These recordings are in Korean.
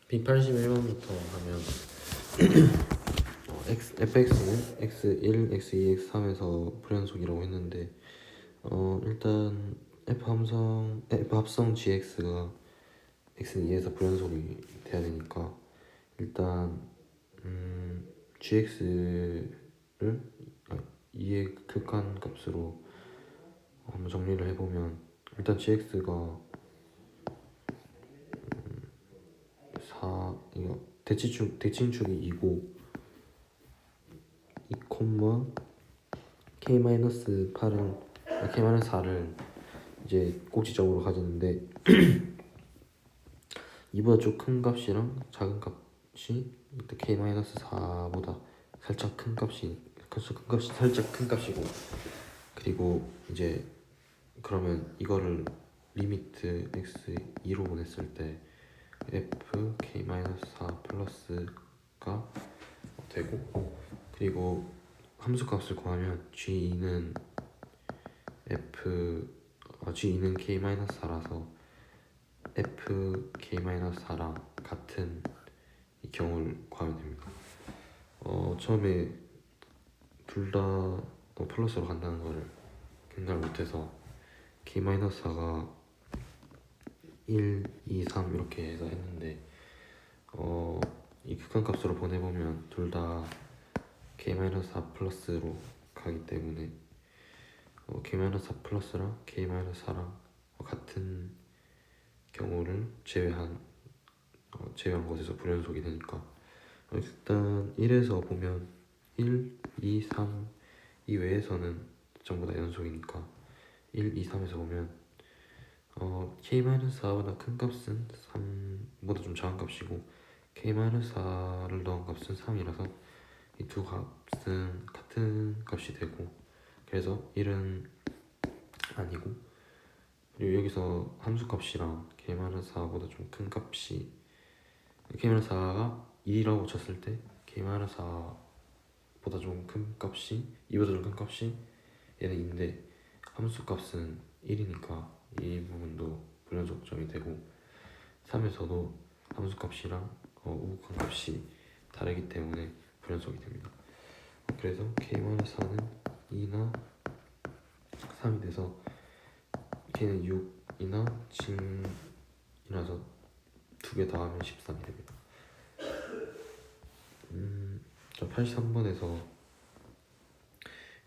181번부터 하면 fx는 x1, x2, x3에서 불연속이라고 했는데 일단 f 합성 gx가 x는 2에서 불연속이 돼야 되니까 일단 gx를 2의 극한 값으로 한번 정리를 해보면 일단 gx가 4 이거 대칭축이 2고 2, k-8은 k-4를 이제 꼭지점으로 가지는데 2보다 좀 큰 값이랑 작은 값이 k-4보다 살짝 큰 값이 살짝 큰 값이고, 그리고 이제 그러면 이거를 리미트 x 2로 보냈을 때 f k-4 플러스가 되고, 그리고 함수값을 구하면 g는 g는 k-4라서 f k-4랑 같은 이 경우를 구하면 됩니다. 처음에 둘 다 플러스로 간다는 거를 생각을 못해서 k-4가 1, 2, 3 이렇게 해서 했는데 이 극한값으로 보내보면 둘 다 k-4 플러스로 가기 때문에 k-4 플러스랑 k-4랑 같은 경우를 제외한 것에서 불연속이 되니까 일단 1에서 보면 1, 2, 3 이 외에서는 전부 다 연속이니까 1, 2, 3에서 보면 k-4보다 큰 값은 3보다 좀 작은 값이고 k-4를 넣은 값은 3이라서 이 두 값은 같은 값이 되고, 그래서 1은 아니고, 그리고 여기서 함수값이랑 k-4보다 좀 큰 값이 k-4가 2라고 쳤을 때 k-4보다 좀 큰 값이 2보다 좀 큰 값이 얘는 2인데 함수값은 1이니까 이 부분도 불연속점이 되고, 3에서도 함수값이랑 우극한 값이 다르기 때문에 불연속이 됩니다. 그래서 k-4는 2나 3이 돼서 k는 6이나 7이라서 두 개 더하면 13이 됩니다. 83번에서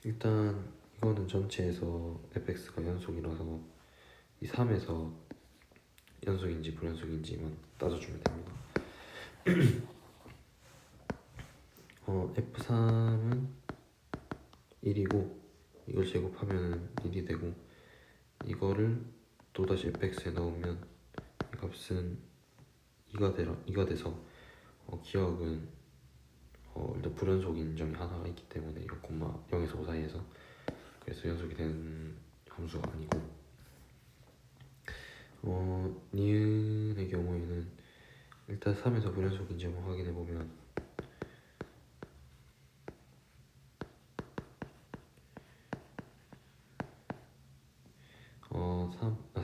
일단 이거는 전체에서 fx가 연속이라서 이 3에서 연속인지 불연속인지만 따져주면 됩니다. f3은 1이고 이걸 제곱하면 1이 되고, 이거를 또다시 fx에 넣으면 이 값은 2가 돼서 기억은 일단 불연속인 점이 하나가 있기 때문에 0,0에서 5 사이에서, 그래서 연속이 되는 함수가 아니고, 니은의 경우에는 일단 3에서 불연속인지 한번 확인해보면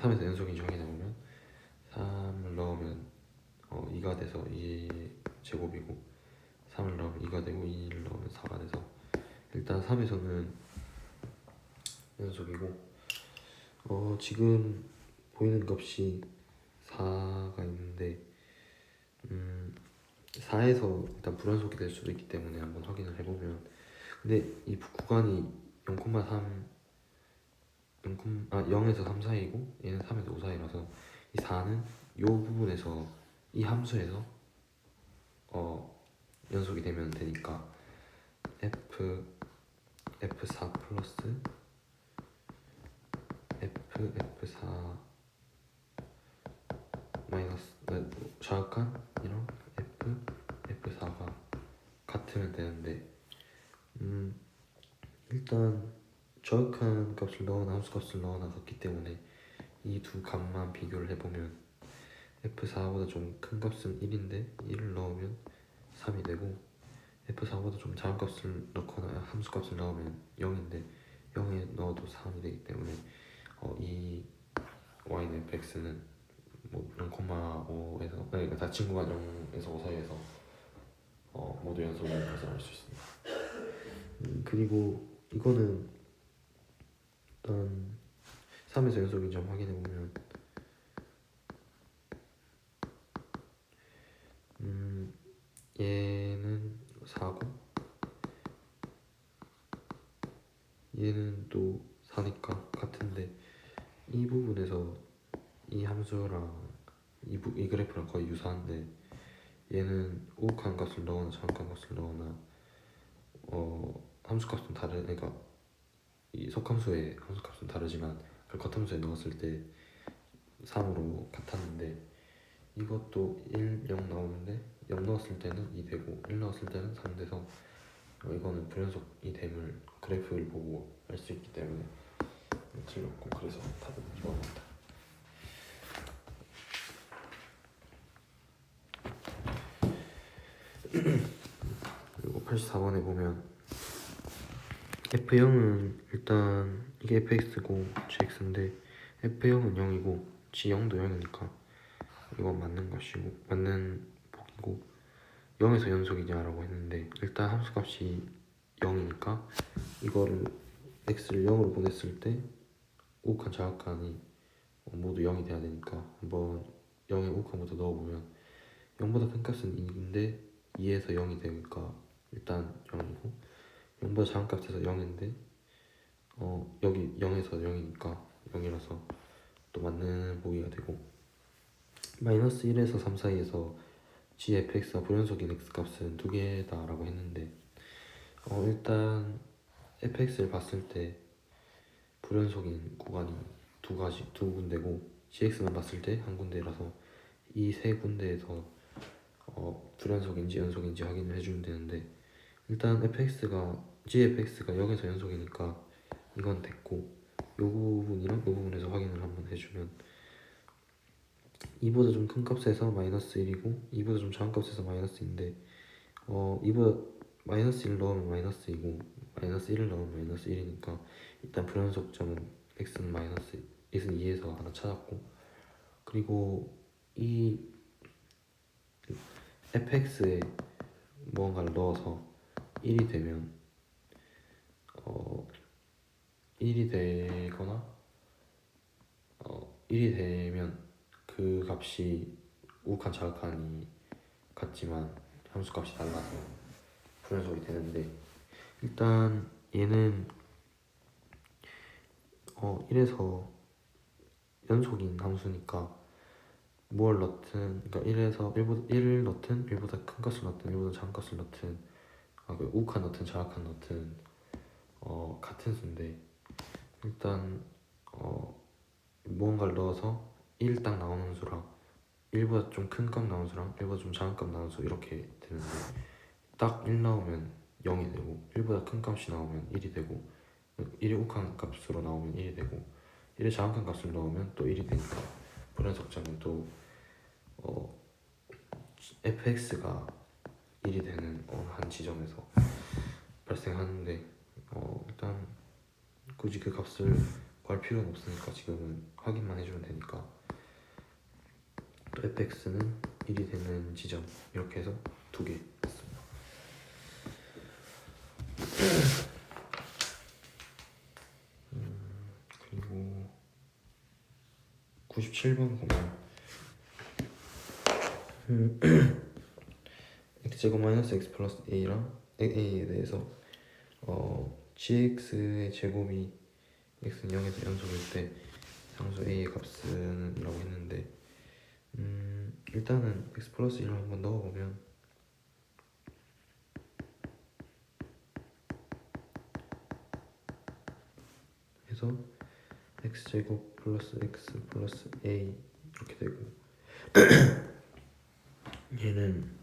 3에서 연속인지 확인해보면 3을 넣으면 2가 돼서 2 제곱이고, 3을 넣으면 2가 되고 2를 넣으면 4가 돼서 일단 3에서는 연속이고, 지금 보이는 값이 4가 있는데 4에서 일단 불연속이 될 수도 있기 때문에 한번 확인을 해보면, 근데 이 구간이 0,3 0에서 3 사이고 얘는 3에서 5 사이라서 이 4는 이 부분에서 이 함수에서 연속이 되면 되니까 f4 플러스 f4 마이너스 좌극한 이랑 f4가 같으면 되는데 일단 좌극한 값을 넣어나 함수값을 넣어나 같기 때문에 이 두 값만 비교를 해보면 f4보다 좀 큰 값은 1인데 1을 넣으면 3이 되고, f4보다 좀 작은 값을 넣거나 함수값을 넣으면 0인데 0에 넣어도 3이 되기 때문에 이 y는 fx는 뭐 0,5에서 그러니까 다 친구 과정에서 5 사이에서 모두 연속인 것을 알 수 있습니다. 그리고 이거는 일단 3에서 연속인 점 확인해 보면 얘는 4고 얘는 또 4니까 같은데 이 부분에서 이 함수랑 이 그래프랑 거의 유사한데 얘는 우극한 값을 넣거나 정확한 값을 넣거나 함수값은 그러니까 이 속함수의 함수값은 다르지만 그 겉함수에 넣었을 때 3으로 같았는데 이것도 1, 0 나오는데 0 넣었을 때는 2 되고 1 넣었을 때는 3 돼서 이거는 불연속이 됨을 그래프를 보고 알 수 있기 때문에 틀렸고 그래서 답은 2번입니다. 그리고 84번에 보면 F0은 일단 이게 fx고 gx인데 F0은 0이고 g0도 0이니까 이건 맞는 것이고 맞는 보기고 0에서 연속이냐라고 했는데 일단 함수값이 0이니까 이거를 x를 0으로 보냈을 때 우극한 좌극한이 모두 0이 돼야 되니까 한번 0에 우극한부터 넣어보면 0보다 큰 값은 2인데 2에서 0이 되니까 일단 0이고 0보다 작은 값에서 0인데 여기 0에서 0이니까 0이라서 또 맞는 보기가 되고 마이너스 1에서 3 사이에서 gfx와 불연속인 x값은 두 개다 라고 했는데 일단 fx를 봤을 때 불연속인 구간이 두 군데고 gx만 봤을 때 한 군데라서 이 세 군데에서 불연속인지 연속인지 확인을 해주면 되는데 일단 gfx가 0에서 연속이니까 이건 됐고 이 부분이랑 이 부분에서 확인을 한번 해주면 2보다 좀 큰 값에서 마이너스 1이고 2보다 좀 작은 값에서 마이너스인데 2보다 마이너스 1 넣으면 마이너스 2고 마이너스 1을 넣으면 마이너스 1이니까 일단 불연속점은 x는 2에서 하나 찾았고 그리고 이 fx에 무언가를 넣어서 1이 되면 1이 되거나 1이 되면 그 값이 우극한 자극한이 같지만 함수값이 달라서 불연속이 되는데 일단 얘는 1에서 연속인 함수니까 뭘 넣든 그러니까 1을 넣든 1보다 큰 값을 넣든 1보다 작은 값을 넣든 그 우극한 넣든 자극한 넣든 같은 수인데 일단 무언가를 넣어서 1 딱 나오는 수랑 1보다 좀 큰 값 나오는 수랑 1보다 좀 작은 값 나오는 수 이렇게 되는데 딱 1 나오면 0이 되고 1보다 큰 값이 나오면 1이 되고 1이 우극한 값으로 나오면 1이 되고 1이 작은 값을 넣으면 또 1이 되니까 불연속점은 또 fx가 1이 되는 한 지점에서 발생하는데 일단 굳이 그 값을 구할 필요는 없으니까 지금은 확인만 해주면 되니까 또 fx는 1이 되는 지점 이렇게 해서 2개 했습니다. 그리고 97번 보면 x제곱 마이너스 x 플러스 a랑 a에 대해서 gx의 제곱이 x는 0에서 연속일 때 상수 a의 값은 이라고 했는데 일단은 x 플러스 1을 한번 넣어보면 해서 x제곱 플러스 x 플러스 a 이렇게 되고 얘는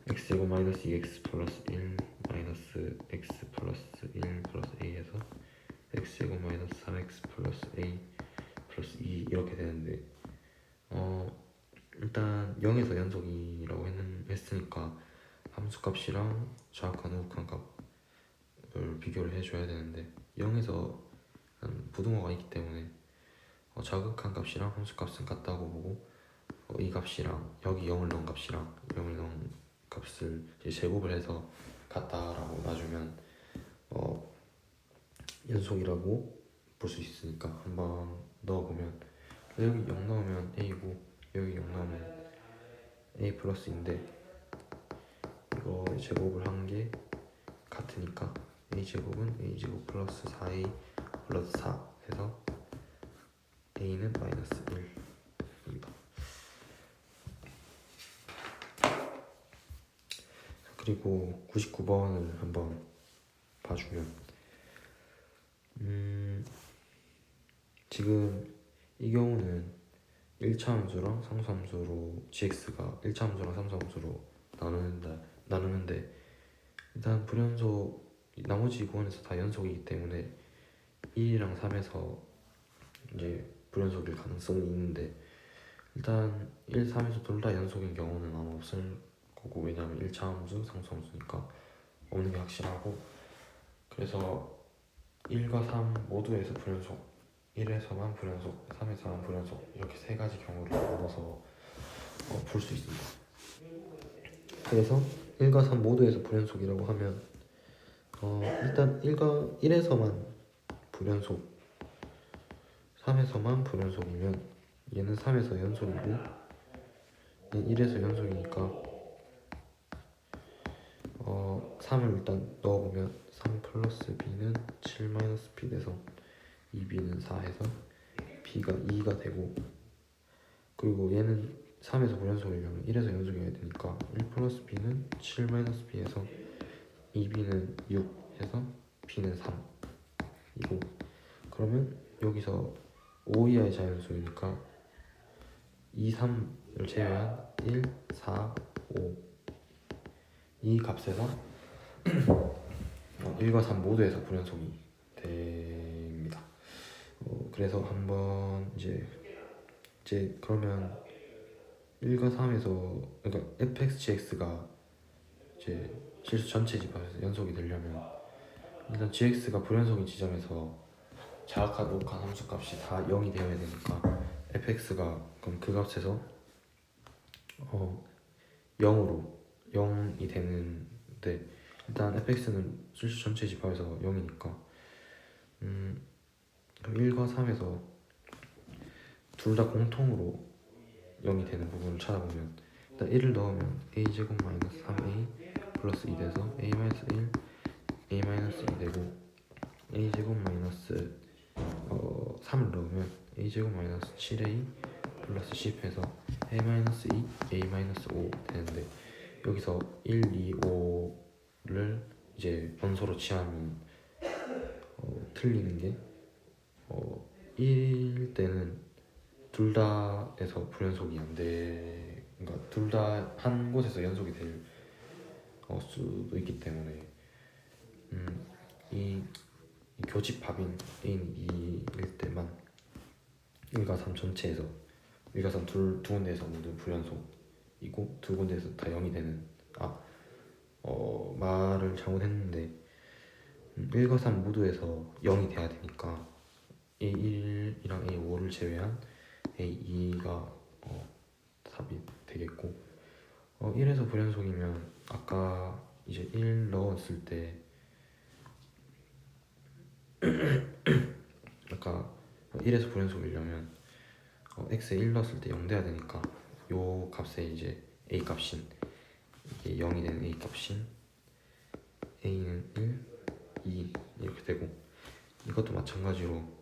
x제곱 마이너스 2x 플러스 1 마이너스 x 플러스 1 플러스 a에서 x제곱 마이너스 3x 플러스 a 플러스 2 이렇게 되는데 일단 0에서 연속이라고 했으니까 함수값이랑 정확한 우극한 값을 비교를 해줘야 되는데 0에서 부등호가 있기 때문에 자극한 값이랑 함수값은 같다고 보고 값이랑 여기 0을 넣은 값이랑 0을 넣은 값을 이제 제곱을 해서 같다라고 놔주면 연속이라고 볼 수 있으니까 한번 넣어보면 여기 0 넣으면 a고 여기 0 넣으면 a 플러스인데 이거 제곱을 한 게 같으니까 a제곱은 a제곱 플러스 4a 플러스 4 해서 a는 마이너스 1입니다. 그리고 99번을 한번 봐주면 지금 이 경우는 1차 함수랑 상수 함수로 gx가 1차 함수랑 상수 함수로 나누는데 일단 불연속 나머지 구원에서 다 연속이기 때문에 1이랑 3에서 이제 불연속일 가능성이 있는데 일단 1, 3에서 둘 다 연속인 경우는 아마 없을 거고 왜냐하면 1차 함수, 상수 함수니까 없는 게 확실하고 그래서 1과 3 모두에서 불연속 1에서만 불연속, 3에서만 불연속 이렇게 세 가지 경우를 나눠서 풀 수 있습니다. 그래서 1과 3 모두에서 불연속이라고 하면 일단 1에서만 불연속 3에서만 불연속이면 얘는 3에서 연속이고 얘는 1에서 연속이니까 3을 일단 넣어보면 3 플러스 b는 7 마이너스 b 돼서 2b는 4해서 b가 2가 되고 그리고 얘는 3에서 불연속이려면 1에서 연속이어야 되니까 1 플러스 b는 7 마이너스 b에서 2b는 6 해서 b는 3 이고 그러면 여기서 5 이하의 자연수니까 2, 3을 제외한 1, 4, 5 이 값에서 1과 3 모두에서 불연속이 됩니다. 그래서 한번 이제 그러면 1과 3에서 그러니까 fx,gx가 이제 실수 전체 집합에서 연속이 되려면 일단 gx가 불연속인 지점에서 자각한 함수값이 다 0이 되어야 되니까 fx가 그럼 그 값에서 0이 되는데 일단 fx는 실수 전체 집합에서 0이니까 1과 3에서 둘 다 공통으로 0이 되는 부분을 찾아보면 일단 1을 넣으면 a제곱 마이너스 3a 플러스 2 돼서 a 마이너스 1 a 마이너스 2 되고 a제곱 마이너스 3을 넣으면 a제곱 마이너스 7a 플러스 10 해서 a 마이너스 2 a 마이너스 5 되는데 여기서 1, 2, 5를 이제 변소로 취하면 틀리는 게 1일 때는 둘 다에서 불연속이 안 돼. 그러니까 둘 다 한 곳에서 연속이 될 수도 있기 때문에 이 교집합인 A는 2일 때만 1과 3 전체에서 1과 3 두 군데에서 모두 불연속이고 두 군데에서 다 0이 되는 말을 잘못했는데 1과 3 모두에서 0이 돼야 되니까 A1이랑 A5를 제외한 A2가 답이 되겠고 1에서 불연속이면 아까 이제 1 넣었을 때 아까 1에서 불연속이려면 x에 1 넣었을 때 0 돼야 되니까 요 값에 이제 a 값인 이게 0이 되는 a 값인 a는 1, 2 이렇게 되고 이것도 마찬가지로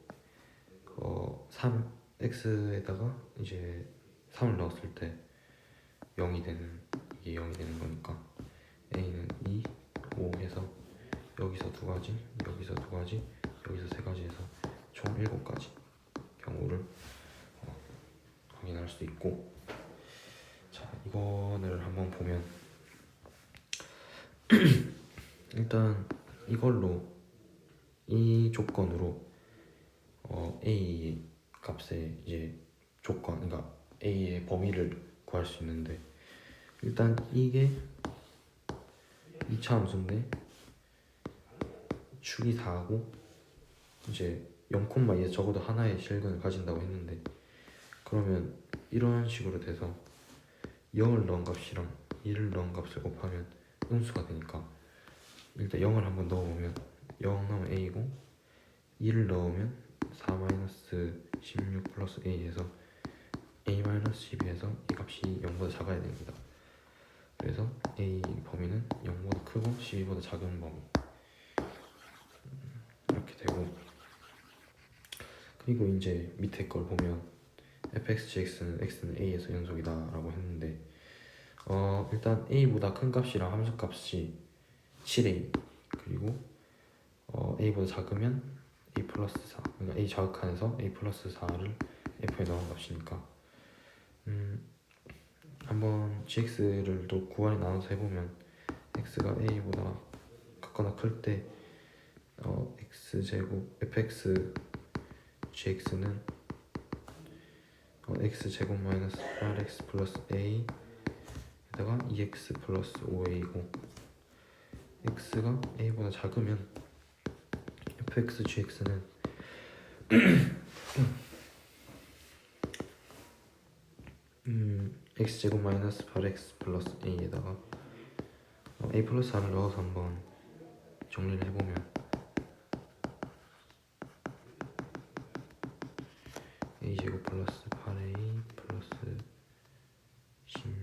3x에다가 이제 3을 넣었을 때 0이 되는 이게 0이 되는 거니까 a는 2, 5 해서 여기서 두 가지, 여기서 두 가지, 여기서 세 가지 해서 총 7가지 경우를 확인할 수 있고 자 이거를 한번 보면 일단 이걸로 이 조건으로 A 값의 이제 조건 그러니까 A의 범위를 구할 수 있는데 일단 이게 2차 함수인데 축이 4하고 이제 0,2에 적어도 하나의 실근을 가진다고 했는데 그러면 이런 식으로 돼서 0을 넣은 값이랑 2를 넣은 값을 곱하면 음수가 되니까 일단 0을 한번 넣어보면 0 넣으면 a고 2를 넣으면 4-16 플러스 a에서 a-12에서 이 값이 0보다 작아야 됩니다. 그래서 a 범위는 0보다 크고 12보다 작은 범위 이렇게 되고, 그리고 이제 밑에 걸 보면 fx,gx는 x는 a에서 연속이다 라고 했는데 일단 a보다 큰 값이랑 함수값이 7a, 그리고 a보다 작으면 a 플러스 4, 그러니까 a 자극한에서 a 플러스 4를 f에 넣은 값이니까 한번 gx를 또 구간에 나눠서 해보면 x가 a보다 같거나 클 때 x제곱 fx gx는 x제곱 마이너스 8x 플러스 a 에다가 2x 플러스 5a고, x가 a보다 작으면 fx gx는 x제곱 마이너스 8x 플러스 a에다가 a 플러스 4를 넣어서 한번 정리를 해보면 a제곱 플러스 8a 플러스 16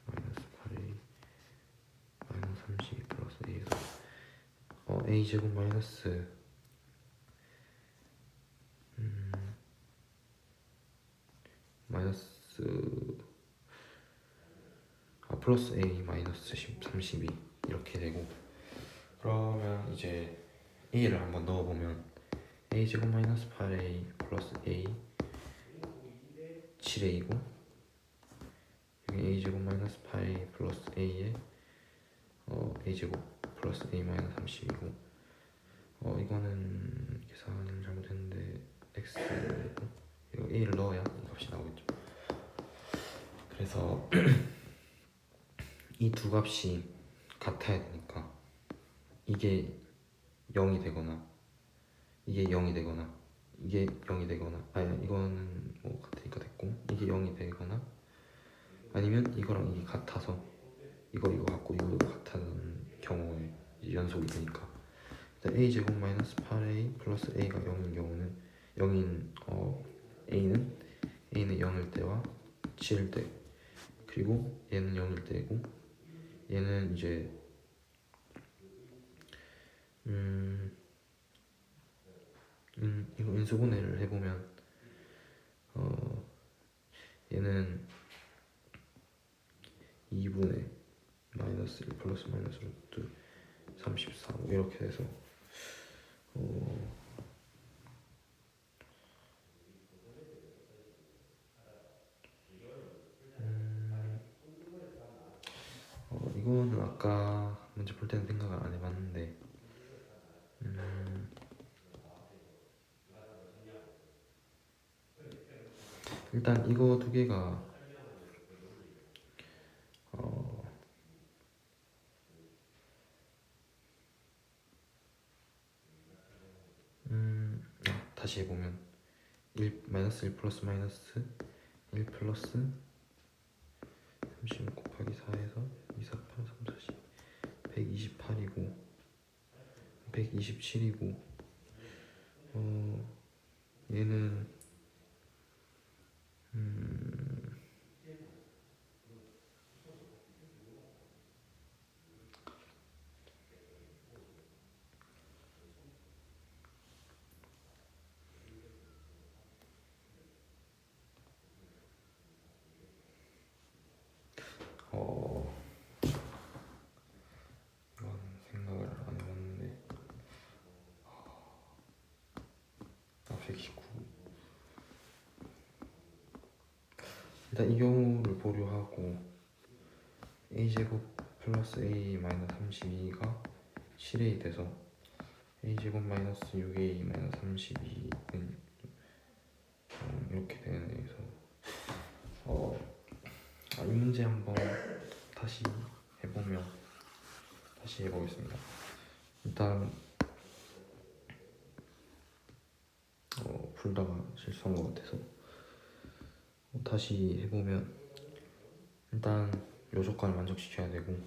마이너스 8a 마이너스 32 플러스 a에서 a제곱 마이너스 플러스 a 마이너스 32 이렇게 되고, 그러면 이제 a를 한번 넣어보면 a제곱 마이너스 8a 플러스 a 7a고, 여기 a제곱 마이너스 8a 플러스 a에 a제곱 플러스 a 마이너스 30이고, 이거는 계산을 잘못했는데 x 이거 a를 넣어야 이 값이 나오겠죠. 그래서 이 두 값이 같아야 되니까 이게 0이 되거나 이게 0이 되거나 이게 0이 되거나, 이거는 뭐 같으니까 됐고, 이게 0이 되거나 아니면 이거랑 이게 같아서 이거 갖고 이거 같은 경우에 연속이 되니까, 일단 a제곱 마이너스 8a 플러스 a가 0인 경우는 0인 a는 0일 때와 7일 때, 그리고 얘는 0일 때고 얘는 이제 이거 인수분해를 해보면 얘는 2분의 마이너스 1 플러스 마이너스 루트 34 이렇게 돼서 이거는 아까 문제 볼 때는 생각을 안 해봤는데 일단 이거 두 개가 다시 해보면 1 마이너스 1 플러스 마이너스 1 플러스 36 곱하기 4에서 2, 4, 8, 3, 4, 10 128이고 127이고 얘는 이건 생각을 안 해봤는데 129. 일단 이 경우를 보류하고 a제곱 플러스 a 마이너스 32가 7a 돼서 a제곱 마이너스 6a 마이너스 32는 이렇게 되는 애에서 이 문제 한번 다시 해보겠습니다. 일단 풀다가 실수한 것 같아서 다시 해보면 일단 요 조건을 만족시켜야 되고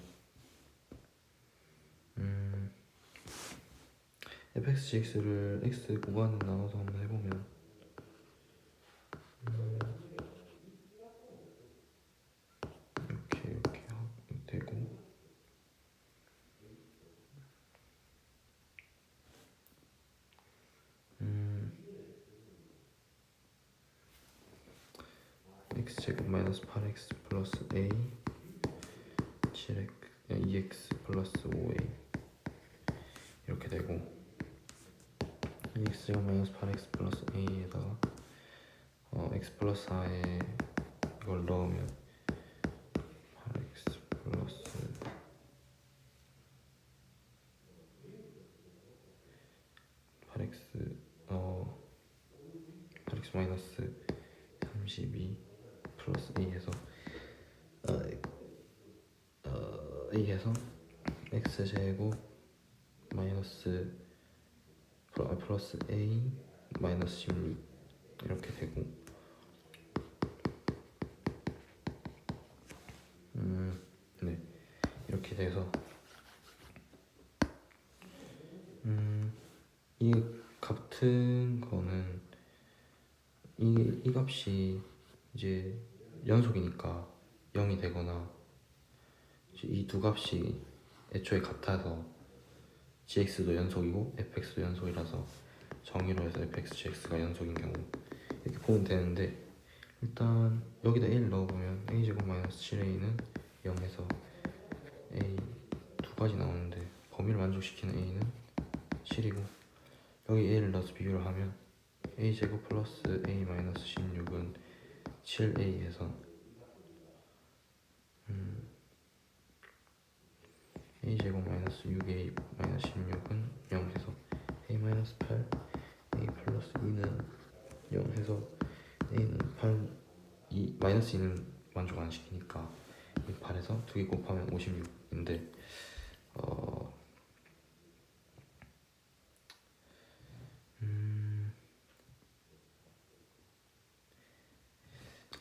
fxgx를 x 구간에 나눠서 한번 해보면 이렇게 되고 x제곱 마이너스 8x 플러스 a 7x 2x 플러스 5a 이렇게 되고 이 x제곱 마이너스 8x 플러스 a에다가 x 플러스 4에 이걸 넣으면 8x 플러스 8x 마이너스 32 플러스 a에서 a에서 x제곱 마이너스 플러스 a 마이너스 16 이렇게 되고 네 이렇게 돼서 이 같은 거는 이 값이 이제 연속이니까 0이 되거나 이 두 값이 애초에 같아서 gx도 연속이고 fx도 연속이라서 정의로 해서 fxgx가 연속인 경우 이렇게 보면 되는데 일단 여기다 a를 넣어보면 a제곱 마이너스 7a는 0에서 a 두 가지 나오는데 범위를 만족시키는 a는 7이고 여기 a를 넣어서 비교를 하면 a제곱 플러스 a 마이너스 16은 7a에서 a제곱 마이너스 6a 마이너스 16은 0해서 a 마이너스 8 a 플러스 2는 0해서 a는 8 마이너스 2는 만족 안 시키니까 이 8에서 2개 곱하면 56인데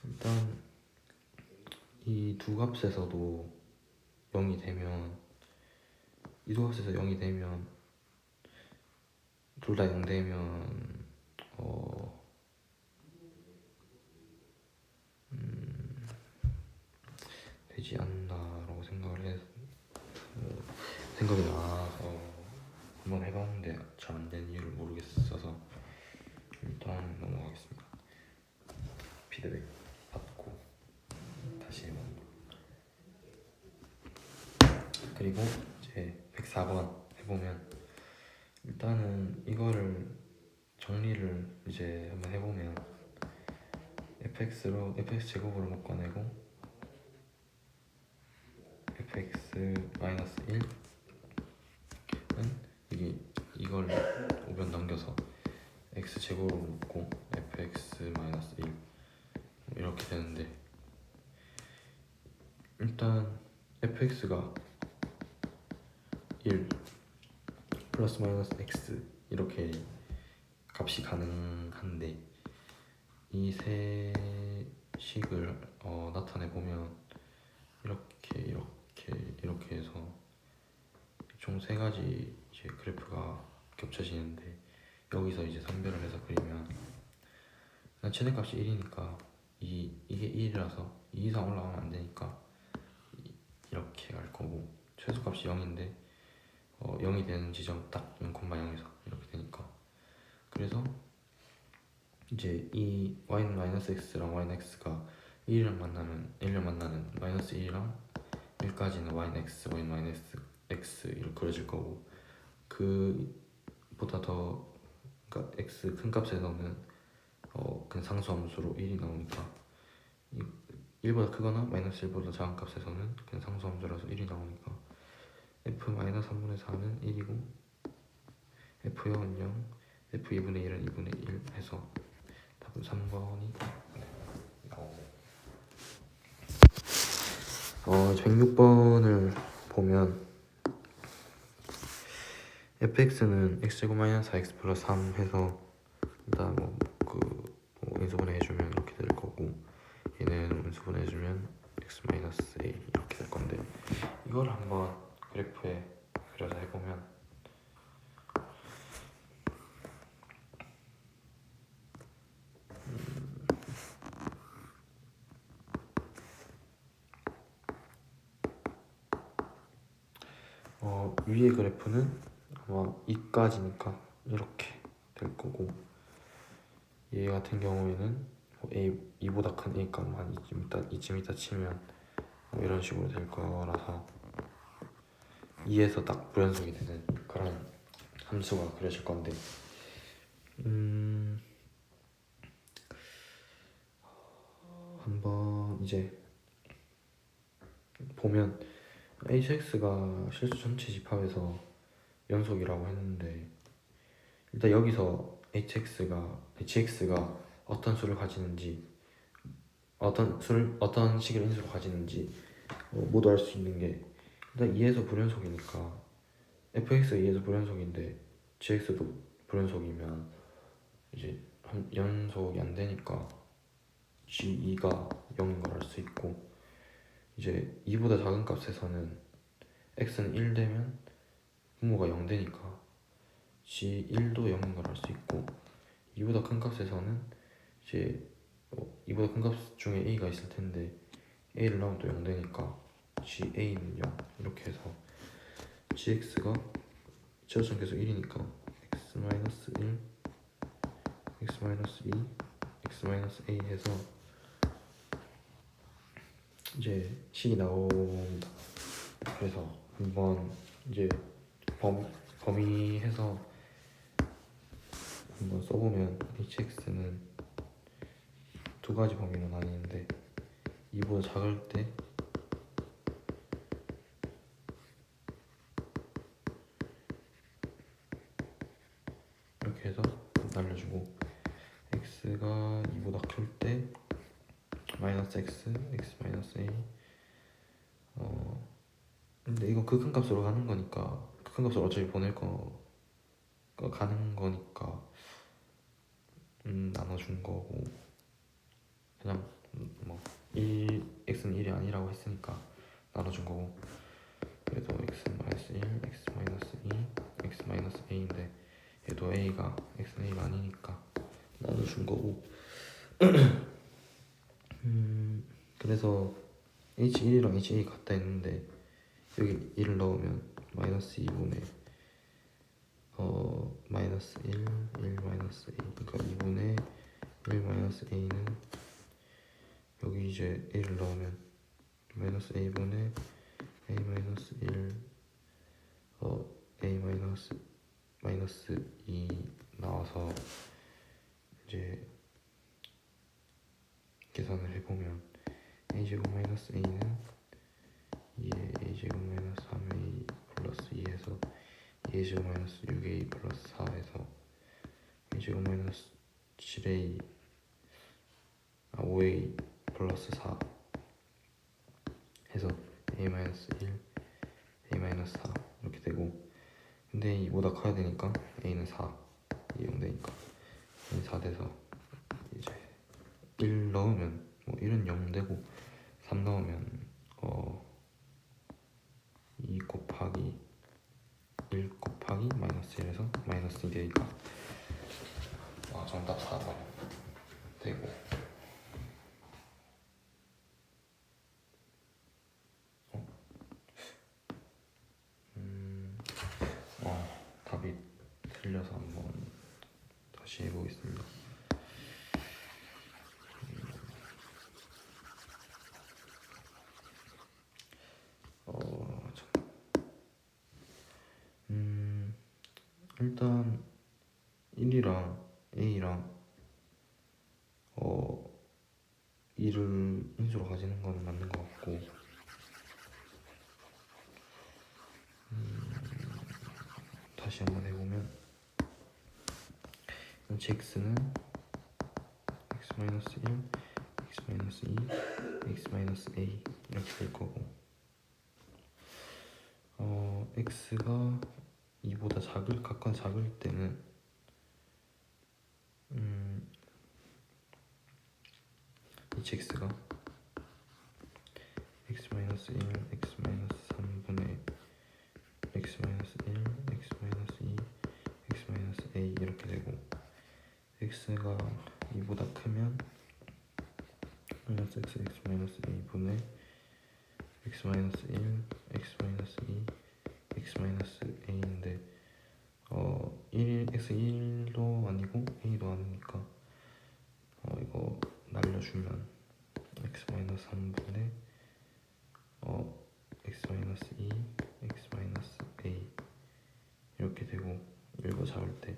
일단 이 두 값에서도 0이 되면 이 두 값에서 0이 되면 둘 다 0 되면 되지 않나라고 생각이 나서 한번 해봤는데 잘 안 된 이유를 모르겠어서 일단 넘어가겠습니다. 피드백 받고 다시 해봅니다. 그리고 이제 104번 해보면 일단은 이거를 정리를 이제 한번 해보면 fx 제곱으로 묶어내고 fx 마이너스 1은 이걸 5변 넘겨서 x 제곱으로 묶고 fx 마이너스 1 이렇게 되는데 일단 fx가 1 플러스 마이너스 x 이렇게 값이 가능한데 이 세 식을 나타내 보면 이렇게 해서 총 세 가지 이제 그래프가 겹쳐지는데 여기서 이제 선별을 해서 그리면 최대값이 1이니까 이게 1이라서 2 이상 올라가면 안 되니까 이렇게 갈 거고 최소값이 0인데 0이 되는 지점 딱 0,0에서 이렇게 되니까 그래서 이제 이 y는 마이너스 x랑 y는 x가 1이랑 만나는 마이너스 1이랑 1까지는 y는 x, y는 마이너스 x 이렇게 그려질 거고 그보다 더 그러니까 x 큰 값에서는 그냥 상수함수로 1이 나오니까 1보다 크거나 마이너스 1보다 작은 값에서는 그냥 상수함수라서 1이 나오니까 f 마이너스 3분의 4는 1이고 f0은 0 f2분의 1은 2분의 1 해서 답은 3번이 나오고 106번을 보면 fx는 x제곱 마이너스 4x 플러스 3 해서 일단 인수분해 해주면 이렇게 될 거고 얘는 인수분해 해주면 x-a 이렇게 될 건데, 이걸 한번 그래프에 그려서 해보면 위의 그래프는 아마 2까지니까 이렇게 될 거고, 얘 같은 경우에는 a 2보다 큰 a 값만 이쯤 있다 치면 뭐 이런 식으로 될 거라서 2에서 딱 불연속이 되는 그런 함수가 그려질 건데, 한번 이제 보면 hx가 실수 전체 집합에서 연속이라고 했는데, 일단 여기서 hx가 어떤 수를 가지는지, 어떤 식의 인수를 가지는지 모두 알 수 있는 게, 일단 2에서 불연속이니까 fx가 2에서 불연속인데 gx도 불연속이면 이제 연속이 안 되니까 g2가 0인 걸 알 수 있고, 이제 2보다 작은 값에서는 x는 1 되면 분모가 0 되니까 g1도 0인 걸 알 수 있고, 2보다 큰 값에서는 이제 2보다 큰 값 중에 a가 있을 텐데 a를 넣으면 또 0 되니까 ga는 0, 이렇게 해서 gx가 최저점 계속 1이니까 x-1, x-2, x-a 해서 이제 식이 나옵니다. 그래서 한번 이제 범위해서 한번 써보면 hx는 두 가지 범위로 나뉘는데, 2보다 작을 때 이렇게 해서 날려주고, x가 2보다 클 때 마이너스 x, x 마이너스 a. 근데 이거 극한값으로 가는 거니까, 극한값으로 어차피 보낼 거 가는 거니까 나눠준 거고, 그냥 뭐 x는 1이 아니라고 했으니까 나눠준 거고, 그래도 x 마이너스 1, x 마이너스 2, x 마이너스 a인데 얘도 a가 x는 a가 아니니까 나눠준 거고. 그래서 h1이랑 h2 같다 했는데 여기 1을 넣으면 마이너스 2분의 마이너스 1, 1 마이너스 a, 그러니까 2분의 1 마이너스 a는 여기 이제 a를 넣으면 마이너스 a분의 a 마이너스 1 a 마이너스 2 나와서 이제 계산을 해보면 a제곱 마이너스 a는 2에 a제곱 마이너스 3a 플러스 2에서 a제곱 마이너스 6a 플러스 4에서 a제곱 마이너스 7a 5a 플러스 4 해서 a 마이너스 1, a 마이너스 4 이렇게 되고, 근데 이보다 커야 되니까 a는 4, 0 되니까 a는 4 돼서 이제 1 넣으면 1은 0 되고, 3 넣으면 2 곱하기 1 곱하기 마이너스 1에서 마이너스 2 되니까 정답 4번 되고, 답이 틀려서 한번 다시 해보겠습니다. 일단 1이랑 a랑 2를 인수로 가지는 거는 맞는 것 같고, 다시 한번 해보면 gx는 x-1, x-2, x-a 이렇게 될 거고, x가 2보다 각각 작을 때는 hx가 x가 2보다 크면 마이너스 x 마이너스 2분의 x 마이너스 1, x 마이너스 2, x 마이너스 a인데 x 1도 아니고 a도 아니니까 이거 날려주면 x 마이너스 3분의 x 마이너스 2, x 마이너스 a 이렇게 되고 이거 잡을 때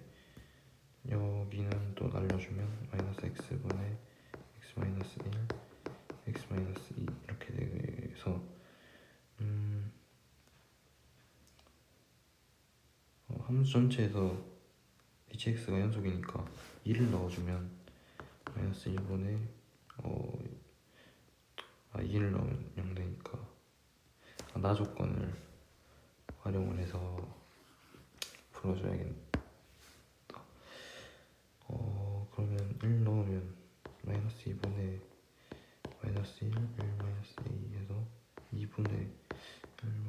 여기는 또 날려주면 마이너스 x분의 x 마이너스 1, x 마이너스 2 이렇게 돼서 함수 전체에서 hx가 연속이니까 2를 넣어주면 마이너스 1분의 2를 넣으면 0 되니까 나 조건을 활용을 해서 풀어줘야겠다. 그러면 1 넣으면 마이너스 2분의 마이너스 1, 1 마이너스 a 해서 2분의 1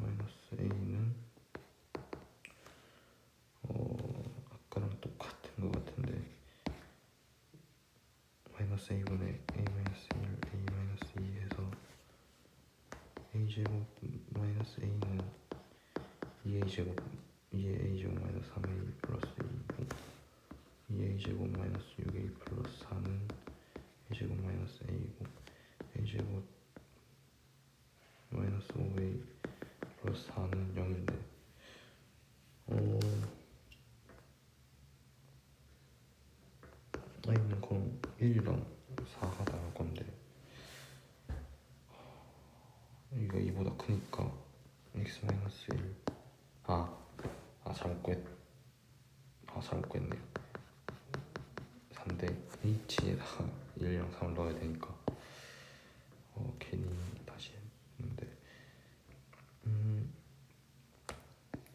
마이너스 a는 아까랑 똑같은 것 같은데 마이너스 a분의 a 마이너스 1, a 마이너스 2 해서 a제곱 마이너스 a는 2a제곱 2의 a제곱 마이너스 3a 플러스 2고 2a제곱 마이너스 6a 플러스 4는 a제곱 마이너스 a이고 a제곱 마이너스 5a 플러스 4는 0인데 a는 그럼 1이랑 4가 나올 건데 이거 2보다 크니까 x 마이너스 1 잘못 구했네요. 3대 h에다가 1이랑 3을 넣어야 되니까 괜히 다시 했는데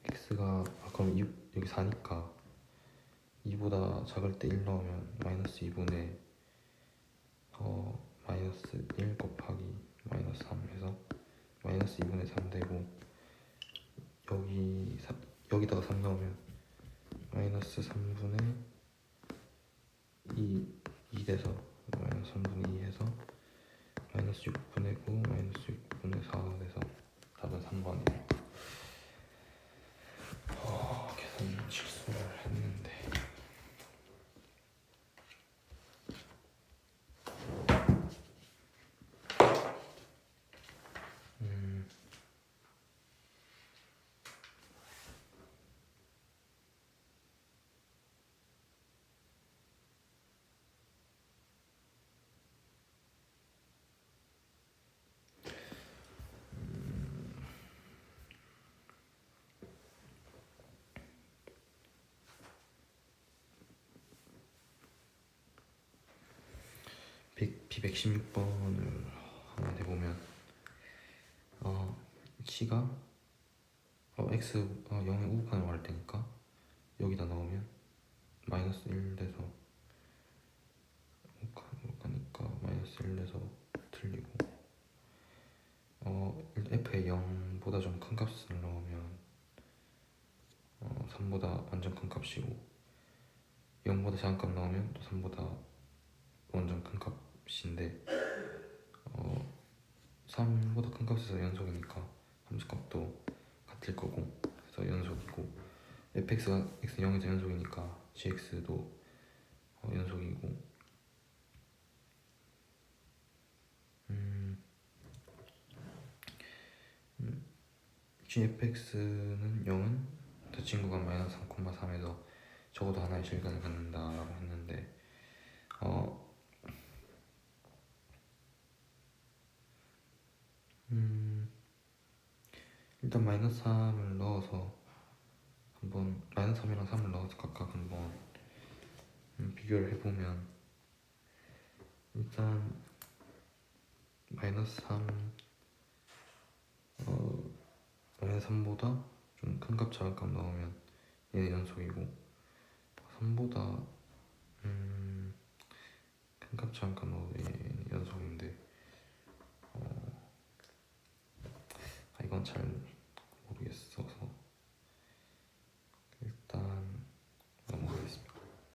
x가 그럼 여기 4니까 2보다 작을 때 1 넣으면 마이너스 2분의 마이너스 1 곱하기 마이너스 3 해서 마이너스 2분의 3 되고 여기다가 3 넣으면 마이너스 3분의 2 돼서 마이너스 3분의 2 해서 마이너스 6분의 9 마이너스 6분의 4 돼서 답은 3번이에요. 계산 실수를 했는데 B116번을 한번 해보면 C가 X 0에 우극한으로 갈 테니까 여기다 넣으면 마이너스 1 돼서 우극한으로 가니까 마이너스 1 돼서 틀리고 일단 F에 0보다 좀 큰 값을 넣으면 3보다 완전 큰 값이고 0보다 작은 값 넣으면 또 3보다 완전 큰 값인데 3보다 큰 값에서 연속이니까 함수값도 같을 거고 그래서 연속이고 fx가 x 0에서 연속이니까 gx도 연속이고 gfx는 0은 저 친구가 마이너스 3,3에서 적어도 하나의 실간을 갖는다라고 했는데 일단 마이너스 3을 넣어서 한번 마이너스 3이랑 3을 넣어서 각각 한번 비교를 해보면 일단 마이너스 3 마이너스 3보다 좀 큰 값 작은 값 넣으면 얘는 연속이고 3보다 큰 값 작은 값 넣어도 얘는 연속인데 이건 잘